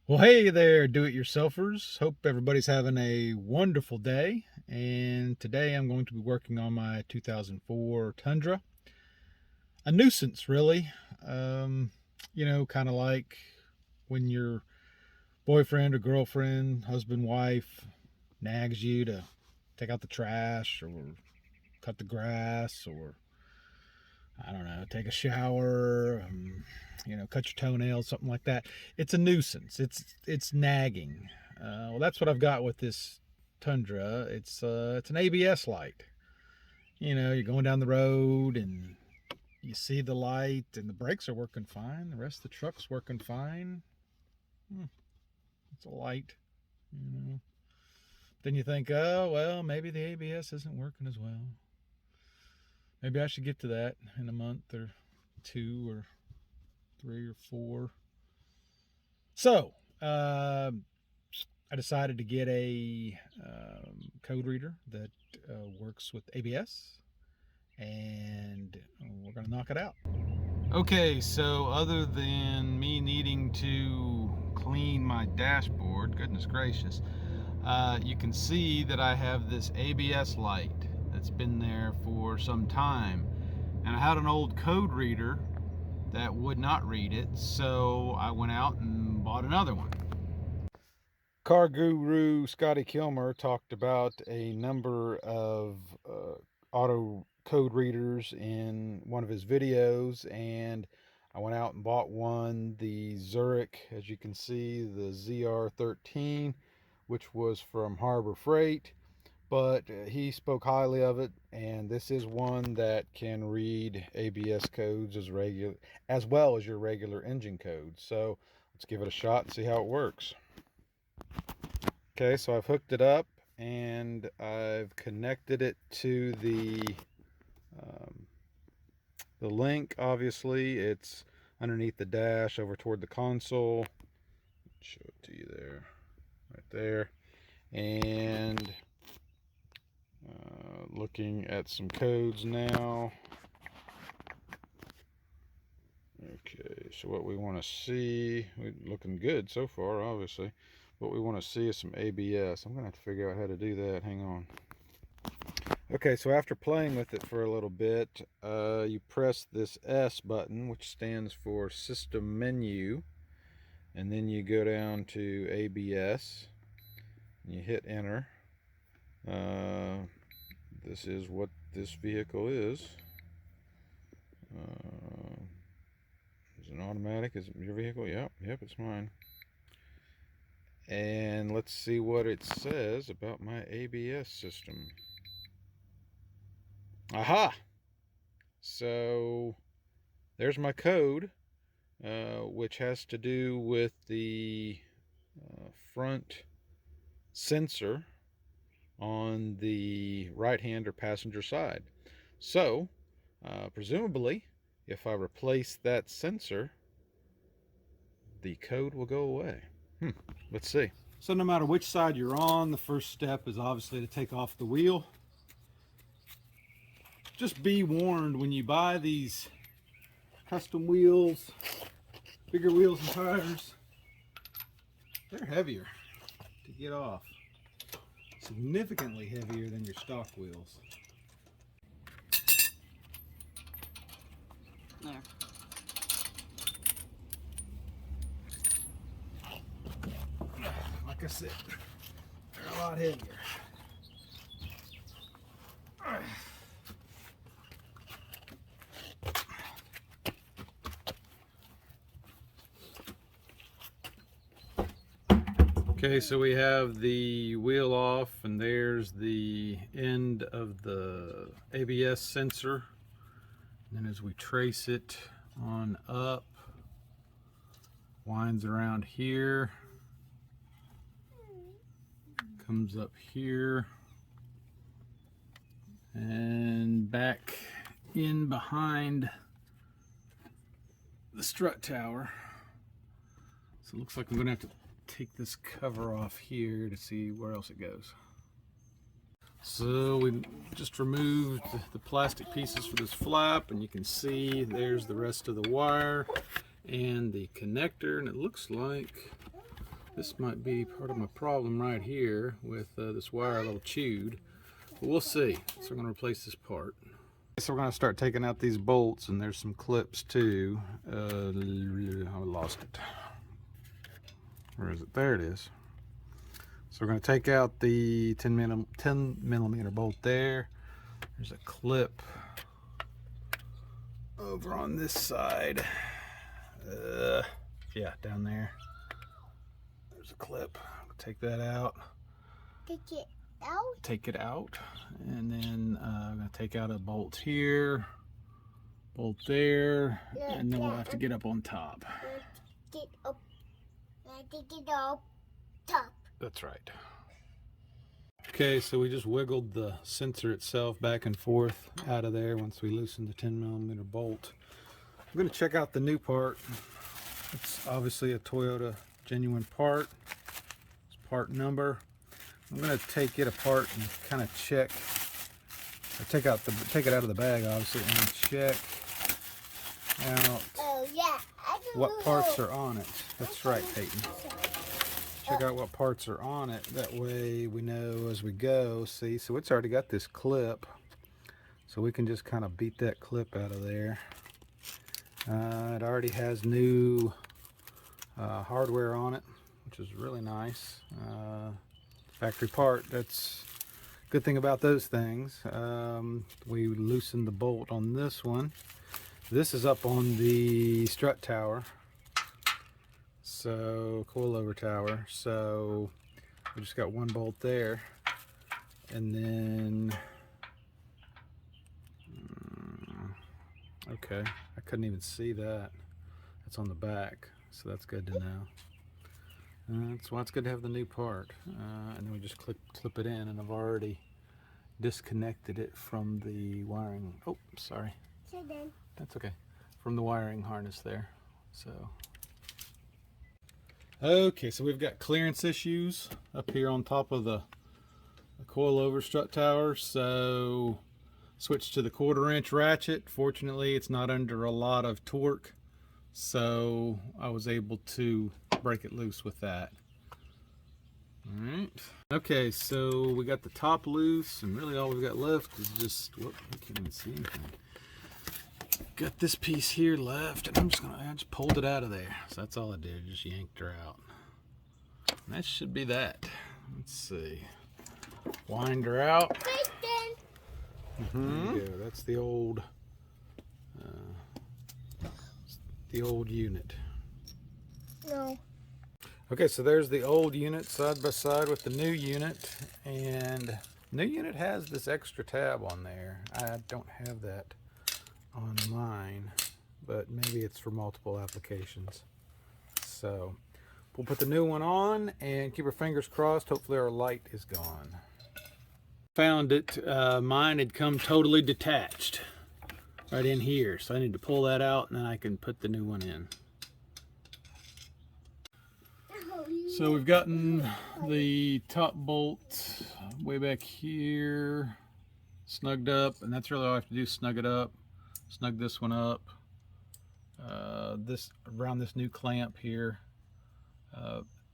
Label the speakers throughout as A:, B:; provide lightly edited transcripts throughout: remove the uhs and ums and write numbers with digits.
A: Well, hey there, do-it-yourselfers. Hope everybody's having a wonderful day. And today I'm going to be working on my 2004 Tundra. A nuisance, really. Kind of like when your boyfriend or girlfriend, husband, wife nags you to take out the trash or cut the grass or, I don't know, take a shower, cut your toenails, something like that. It's a nuisance. It's nagging. Well, that's what I've got with this Tundra. It's an ABS light. You're going down the road and you see the light and the brakes are working fine. The rest of the truck's working fine. It's a light. You know. Then you think, oh well, maybe the ABS isn't working as well. Maybe I should get to that in a month or 2 or 3 or 4. So, I decided to get a code reader that works with ABS, and we're going to knock it out. Okay, so other than me needing to clean my dashboard, goodness gracious, you can see that I have this ABS light that's been there for some time, and I had an old code reader that would not read it, so I went out and bought another one. Car guru Scotty Kilmer talked about a number of auto code readers in one of his videos, and I went out and bought one, the Zurich, as you can see, the ZR13, which was from Harbor Freight, but he spoke highly of it, and this is one that can read ABS codes as well as your regular engine codes. So let's give it a shot and see how it works. Okay, so I've hooked it up and I've connected it to the link. Obviously, it's underneath the dash over toward the console. Show it to you there, right there. And looking at some codes now. Okay, so what we want to see, we're looking good so far, obviously. What we want to see is some ABS. I'm going to have to figure out how to do that. Hang on. Okay, so after playing with it for a little bit, you press this S button, which stands for System Menu, and then you go down to ABS, and you hit Enter. This is what this vehicle is. Is it automatic? Is it your vehicle? Yep, it's mine. And let's see what it says about my ABS system. Aha! So there's my code, which has to do with the front sensor on the right hand or passenger side. So presumably, if I replace that sensor, the code will go away. Let's see. So no matter which side you're on, the first step is obviously to take off the wheel. Just be warned, when you buy these custom wheels, bigger wheels and tires, they're heavier to get off. Significantly heavier than your stock wheels. There. Like I said, they're a lot heavier. Okay, so we have the wheel off, and there's the end of the ABS sensor. And then as we trace it on up, winds around here, comes up here, and back in behind the strut tower. So it looks like I'm gonna have to take this cover off here to see where else it goes. So we just removed the plastic pieces for this flap, and you can see there's the rest of the wire and the connector, and it looks like This might be part of my problem right here with this wire a little chewed, but we'll see. So we're going to replace this part. So we're going to start taking out these bolts, and there's some clips too. I lost it. Where is it? There it is. So we're going to take out the 10 millimeter bolt there. There's a clip over on this side. Yeah, down there. There's a clip. Take that out.
B: Take it out?
A: Take it out. And then I'm going to take out a bolt here, bolt there, and then we'll have to get up on top.
B: Get up. Take it up top.
A: That's right. Okay, so we just wiggled the sensor itself back and forth out of there once we loosened the 10 millimeter bolt. I'm going to check out the new part. It's obviously a Toyota genuine part. It's part number. I'm going to take it apart and kind of check, or take it out of the bag obviously, and check out what parts are on it. That's right, Peyton. Check out what parts are on it. That way we know as we go. See, so it's already got this clip, so we can just kind of beat that clip out of there. It already has new hardware on it, which is really nice. Factory part. That's a good thing about those things. We loosened the bolt on this one. This is up on the strut tower, so coilover tower. So we just got one bolt there, and then okay, I couldn't even see that. It's on the back, so that's good to know. That's why it's good to have the new part. And then we just clip it in, and I've already disconnected it from the wiring. Oh, sorry. That's okay. From the wiring harness there. So okay, so we've got clearance issues up here on top of the coilover strut tower. So switched to the 1/4 inch ratchet. Fortunately, it's not under a lot of torque, so I was able to break it loose with that. All right. Okay, so we got the top loose, and really all we've got left is just, whoop, I can't even see anything. Got this piece here left, and I just pulled it out of there. So that's all I did, just yanked her out. And that should be that. Let's see. Wind her out. There you go. That's the old unit.
B: No.
A: Okay, so there's the old unit side by side with the new unit, and new unit has this extra tab on there. I don't have that on mine, but maybe it's for multiple applications. So we'll put the new one on and keep our fingers crossed. Hopefully our light is gone. Found it. Mine had come totally detached right in here, so I need to pull that out, and then I can put the new one in. So we've gotten the top bolt way back here snugged up, and that's really all I have to do, snug it up. Snug this one up, this around this new clamp here.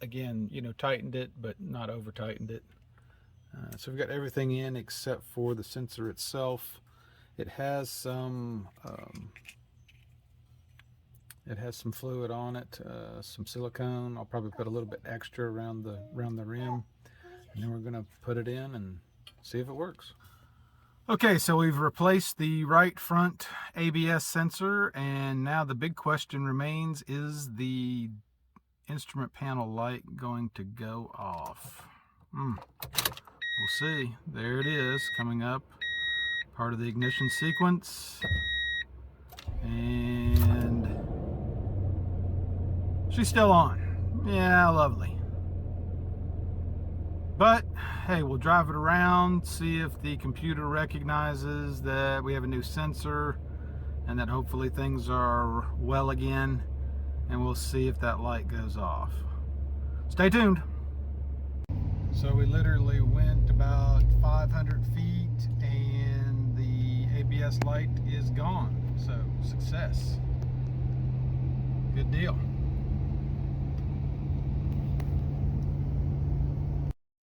A: Again, you know, tightened it, but not over tightened it. So we've got everything in except for the sensor itself. It has some fluid on it, some silicone. I'll probably put a little bit extra around the rim, and then we're gonna put it in and see if it works. Okay, so we've replaced the right front ABS sensor, and now the big question remains, is the instrument panel light going to go off? We'll see. There it is, coming up, part of the ignition sequence, and she's still on. Yeah, lovely. But hey, we'll drive it around, see if the computer recognizes that we have a new sensor and that hopefully things are well again, and we'll see if that light goes off. Stay tuned. So we literally went about 500 feet and the ABS light is gone. So success. Good deal.